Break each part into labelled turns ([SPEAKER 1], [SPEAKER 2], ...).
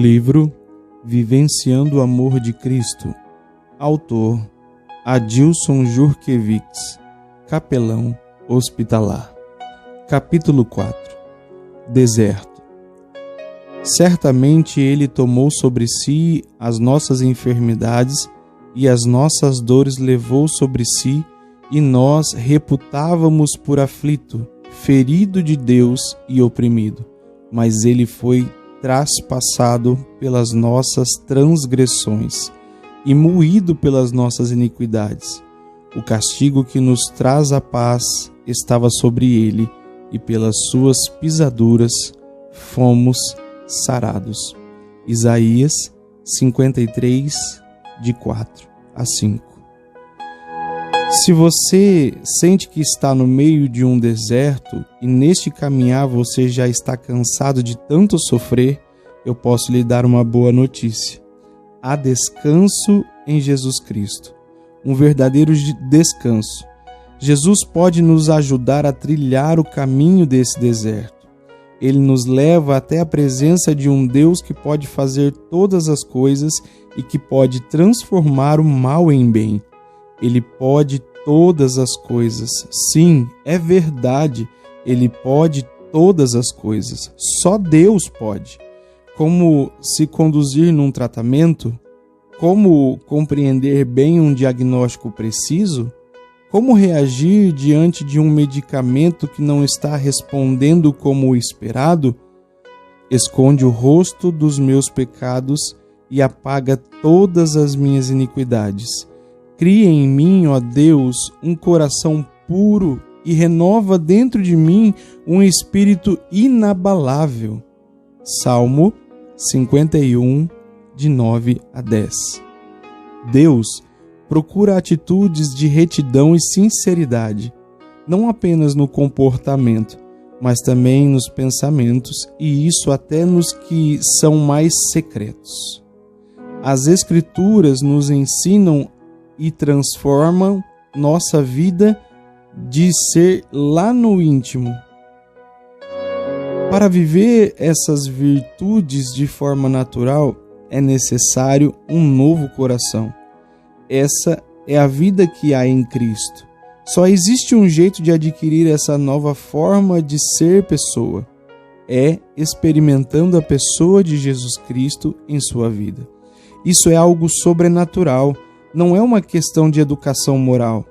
[SPEAKER 1] Livro Vivenciando o Amor de Cristo. Autor Adilson Jurkewitz, capelão hospitalar. Capítulo 4. Deserto. Certamente Ele tomou sobre si as nossas enfermidades e as nossas dores levou sobre si, e nós reputávamos por aflito, ferido de Deus e oprimido. Mas Ele foi traspassado pelas nossas transgressões e moído pelas nossas iniquidades. O castigo que nos traz a paz estava sobre ele, e pelas suas pisaduras fomos sarados. Isaías 53, de 4 a 5. Se você sente que está no meio de um deserto e neste caminhar você já está cansado de tanto sofrer, eu posso lhe dar uma boa notícia. Há descanso em Jesus Cristo, um verdadeiro descanso. Jesus pode nos ajudar a trilhar o caminho desse deserto. Ele nos leva até a presença de um Deus que pode fazer todas as coisas e que pode transformar o mal em bem. Ele pode todas as coisas. Sim, é verdade. Ele pode todas as coisas. Só Deus pode. Como se conduzir num tratamento? Como compreender bem um diagnóstico preciso? Como reagir diante de um medicamento que não está respondendo como o esperado? Esconde o rosto dos meus pecados e apaga todas as minhas iniquidades. Cria em mim, ó Deus, um coração puro e renova dentro de mim um espírito inabalável. Salmo 51, de 9 a 10. Deus procura atitudes de retidão e sinceridade, não apenas no comportamento, mas também nos pensamentos, e isso até nos que são mais secretos. As Escrituras nos ensinam e transformam nossa vida de ser lá no íntimo. Para viver essas virtudes de forma natural, é necessário um novo coração. Essa é a vida que há em Cristo. Só existe um jeito de adquirir essa nova forma de ser pessoa. É experimentando a pessoa de Jesus Cristo em sua vida. Isso é algo sobrenatural. Não é uma questão de educação moral.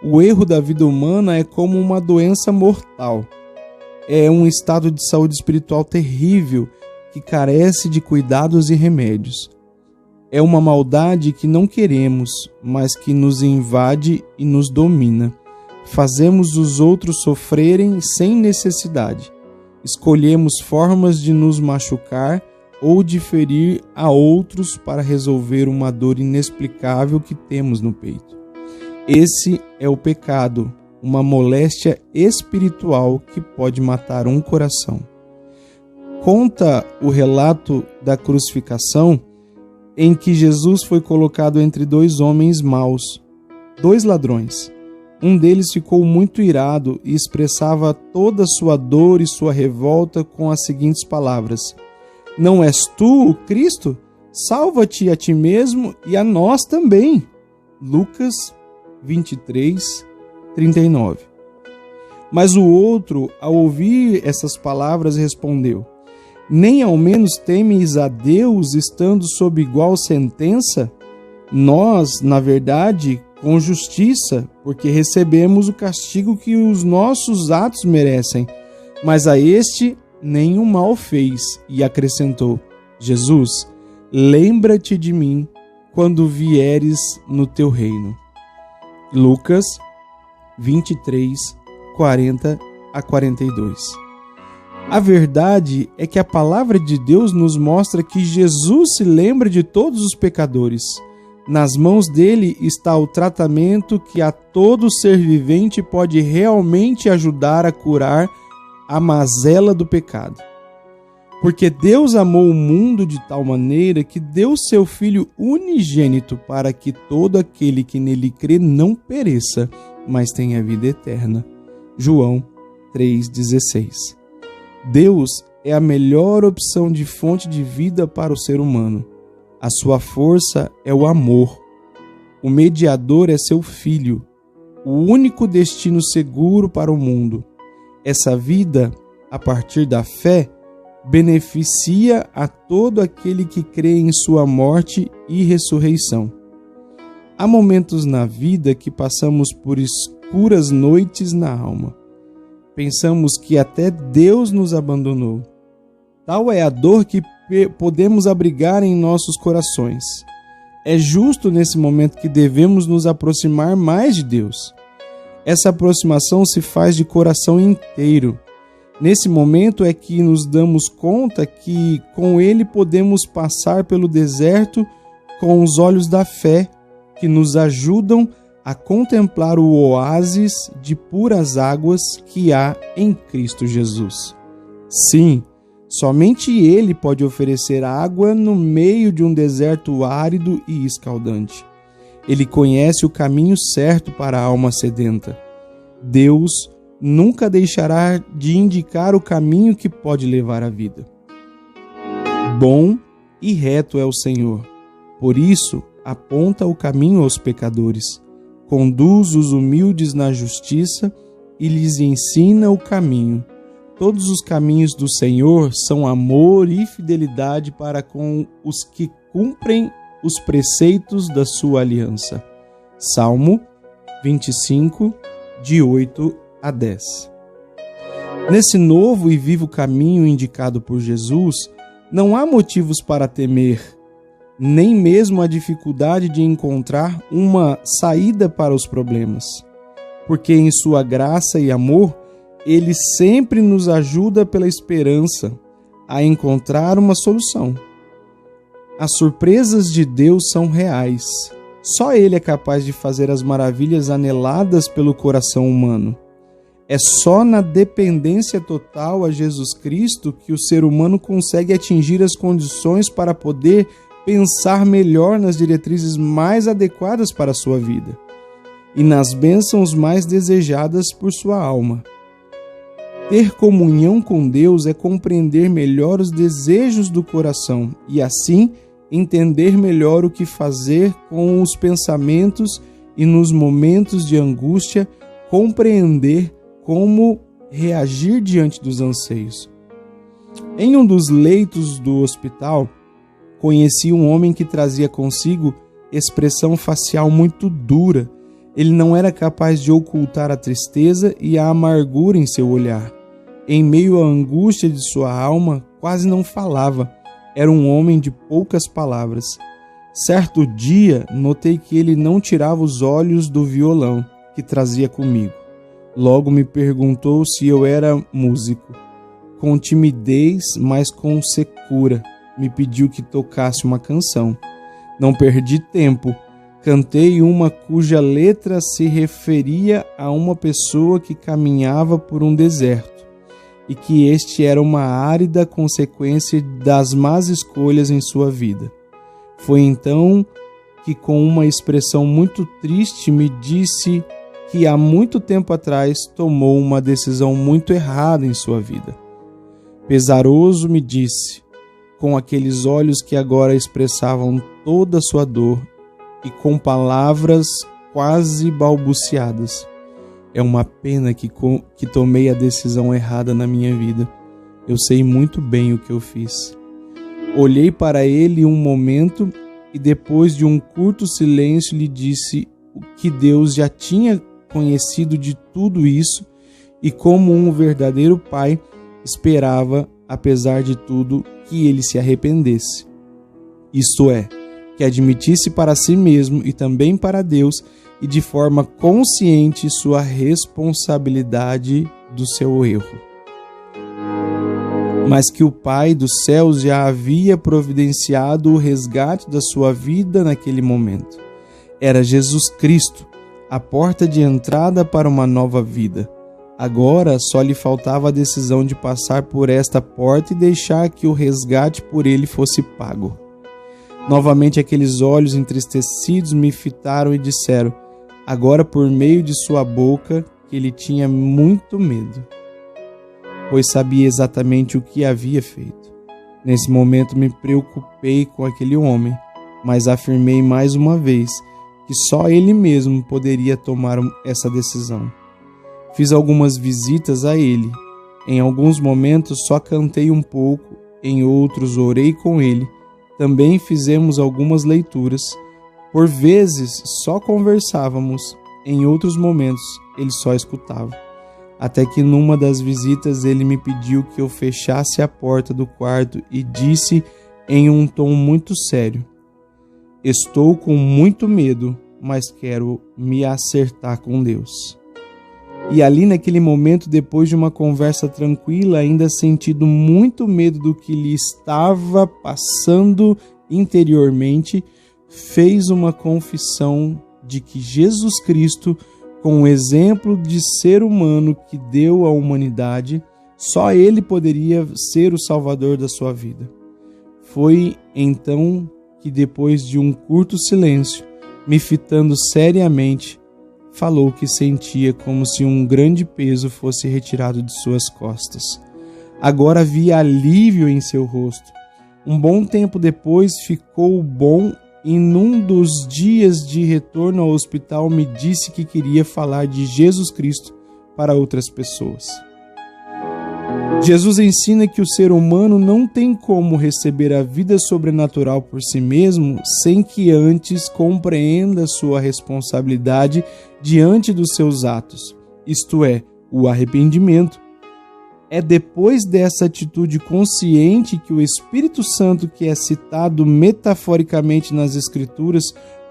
[SPEAKER 1] O erro da vida humana é como uma doença mortal. É um estado de saúde espiritual terrível que carece de cuidados e remédios. É uma maldade que não queremos, mas que nos invade e nos domina. Fazemos os outros sofrerem sem necessidade. Escolhemos formas de nos machucar ou de ferir a outros para resolver uma dor inexplicável que temos no peito. Esse é o pecado, uma moléstia espiritual que pode matar um coração. Conta o relato da crucificação em que Jesus foi colocado entre dois homens maus, dois ladrões. Um deles ficou muito irado e expressava toda a sua dor e sua revolta com as seguintes palavras: "Não és tu o Cristo? Salva-te a ti mesmo e a nós também." Lucas 23, 39. Mas o outro, ao ouvir essas palavras, respondeu: "Nem ao menos temes a Deus, estando sob igual sentença? Nós, na verdade, com justiça, porque recebemos o castigo que os nossos atos merecem, mas a este nenhum mal fez." E acrescentou: "Jesus, lembra-te de mim quando vieres no teu reino." Lucas 23, 40 a 42. A verdade é que a palavra de Deus nos mostra que Jesus se lembra de todos os pecadores. Nas mãos dele está o tratamento que a todo ser vivente pode realmente ajudar a curar a mazela do pecado. Porque Deus amou o mundo de tal maneira que deu seu Filho unigênito para que todo aquele que nele crê não pereça, mas tenha vida eterna. João 3,16. Deus é a melhor opção de fonte de vida para o ser humano. A sua força é o amor. O mediador é seu filho, o único destino seguro para o mundo. Essa vida, a partir da fé, beneficia a todo aquele que crê em sua morte e ressurreição. Há momentos na vida que passamos por escuras noites na alma. Pensamos que até Deus nos abandonou. Tal é a dor que podemos abrigar em nossos corações. É justo nesse momento que devemos nos aproximar mais de Deus. Essa aproximação se faz de coração inteiro. Nesse momento é que nos damos conta que com Ele podemos passar pelo deserto com os olhos da fé, que nos ajudam a contemplar o oásis de puras águas que há em Cristo Jesus. Sim, somente Ele pode oferecer água no meio de um deserto árido e escaldante. Ele conhece o caminho certo para a alma sedenta. Deus nunca deixará de indicar o caminho que pode levar à vida. Bom e reto é o Senhor. Por isso, aponta o caminho aos pecadores, conduz os humildes na justiça e lhes ensina o caminho. Todos os caminhos do Senhor são amor e fidelidade para com os que cumprem os preceitos da sua aliança. Salmo 25, de 8 a 10. Nesse novo e vivo caminho indicado por Jesus, não há motivos para temer, nem mesmo a dificuldade de encontrar uma saída para os problemas, porque em sua graça e amor, Ele sempre nos ajuda pela esperança a encontrar uma solução. As surpresas de Deus são reais. Só Ele é capaz de fazer as maravilhas aneladas pelo coração humano. É só na dependência total a Jesus Cristo que o ser humano consegue atingir as condições para poder pensar melhor nas diretrizes mais adequadas para a sua vida e nas bênçãos mais desejadas por sua alma. Ter comunhão com Deus é compreender melhor os desejos do coração e, assim, entender melhor o que fazer com os pensamentos e, nos momentos de angústia, compreender como reagir diante dos anseios. Em um dos leitos do hospital, conheci um homem que trazia consigo expressão facial muito dura. Ele não era capaz de ocultar a tristeza e a amargura em seu olhar. Em meio à angústia de sua alma, quase não falava. Era um homem de poucas palavras. Certo dia, notei que ele não tirava os olhos do violão que trazia comigo. Logo me perguntou se eu era músico. Com timidez, mas com secura, me pediu que tocasse uma canção. Não perdi tempo. Cantei uma cuja letra se referia a uma pessoa que caminhava por um deserto e que este era uma árida consequência das más escolhas em sua vida. Foi então que, com uma expressão muito triste, me disse que há muito tempo atrás tomou uma decisão muito errada em sua vida. Pesaroso me disse, com aqueles olhos que agora expressavam toda a sua dor e com palavras quase balbuciadas: é uma pena que tomei a decisão errada na minha vida. Eu sei muito bem o que eu fiz. Olhei para ele um momento e, depois de um curto silêncio, lhe disse que Deus já tinha conhecido de tudo isso e, como um verdadeiro pai, esperava, apesar de tudo, que ele se arrependesse. Isto é, que admitisse para si mesmo e também para Deus e de forma consciente sua responsabilidade do seu erro. Mas que o Pai dos céus já havia providenciado o resgate da sua vida naquele momento. Era Jesus Cristo, a porta de entrada para uma nova vida. Agora só lhe faltava a decisão de passar por esta porta e deixar que o resgate por ele fosse pago. Novamente aqueles olhos entristecidos me fitaram e disseram, agora por meio de sua boca, que ele tinha muito medo. pois sabia exatamente o que havia feito. Nesse momento me preocupei com aquele homem, mas afirmei mais uma vez que só ele mesmo poderia tomar essa decisão. Fiz algumas visitas a ele. Em alguns momentos só cantei um pouco, em outros orei com ele. Também fizemos algumas leituras. Por vezes só conversávamos, em outros momentos ele só escutava. Até que numa das visitas ele me pediu que eu fechasse a porta do quarto e disse em um tom muito sério: "Estou com muito medo, mas quero me acertar com Deus." E ali naquele momento, depois de uma conversa tranquila, ainda sentindo muito medo do que lhe estava passando interiormente, fez uma confissão de que Jesus Cristo, com o exemplo de ser humano que deu à humanidade, só ele poderia ser o salvador da sua vida. Foi então que, depois de um curto silêncio, me fitando seriamente, falou que sentia como se um grande peso fosse retirado de suas costas. Agora havia alívio em seu rosto. Um bom tempo depois ficou bom e num dos dias de retorno ao hospital me disse que queria falar de Jesus Cristo para outras pessoas. Jesus ensina que o ser humano não tem como receber a vida sobrenatural por si mesmo sem que antes compreenda sua responsabilidade diante dos seus atos, isto é, o arrependimento. É depois dessa atitude consciente que o Espírito Santo, que é citado metaforicamente nas Escrituras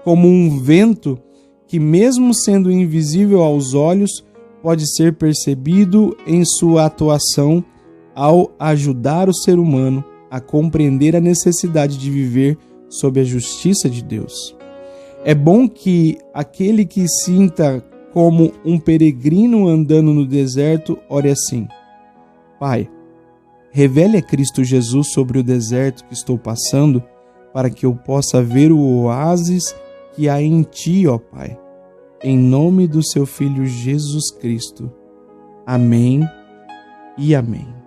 [SPEAKER 1] como um vento que, mesmo sendo invisível aos olhos, pode ser percebido em sua atuação ao ajudar o ser humano a compreender a necessidade de viver sob a justiça de Deus. É bom que aquele que sinta como um peregrino andando no deserto ore assim: Pai, revele a Cristo Jesus sobre o deserto que estou passando, para que eu possa ver o oásis que há em Ti, ó Pai. Em nome do Seu Filho Jesus Cristo. Amém e amém.